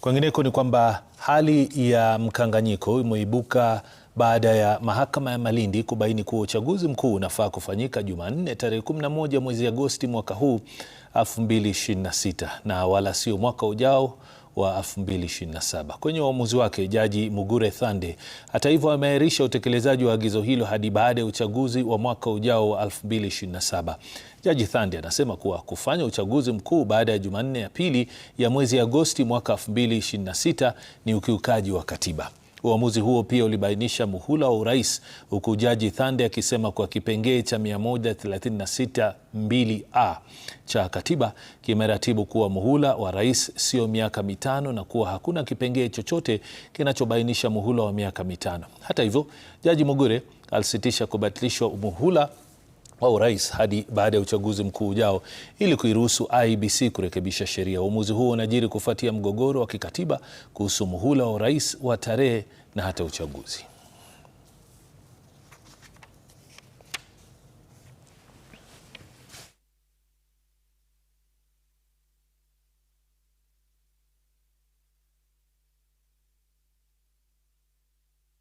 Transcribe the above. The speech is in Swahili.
Kwingineko ni kwamba hali ya mkanganyiko imeibuka baada ya mahakama ya Malindi kubaini kuwa uchaguzi mkuu unafaa kufanyika Jumanne tarehe 11 mwezi Agosti mwaka huu 2026 na wala sio mwaka ujao wa 2027. Kwenye uamuzi wake, Jaji Mugure Thande hata hivyo ameahirisha utekelezaji wa agizo hilo hadi baada ya uchaguzi wa mwaka ujao wa 2027. Jaji Thande anasema kuwa kufanya uchaguzi mkuu baada ya Jumanne ya pili ya mwezi Agosti mwaka 2026 ni ukiukaji wa katiba. Uamuzi huo pia ulibainisha muhula wa urais, huku Jaji Thande akisema kwa kipengee cha 136(2)(a) cha katiba kimeratibu kuwa muhula wa rais sio miaka mitano na kuwa hakuna kipengee chochote kinachobainisha muhula wa miaka mitano. Hata hivyo, Jaji Mugure alisitisha kubatilishwa muhula wa urais hadi baada ya uchaguzi mkuu ujao ili kuiruhusu IEBC kurekebisha sheria. Uamuzi huo unajiri kufuatia mgogoro wa kikatiba kuhusu muhula wa urais wa tarehe na hata uchaguzi.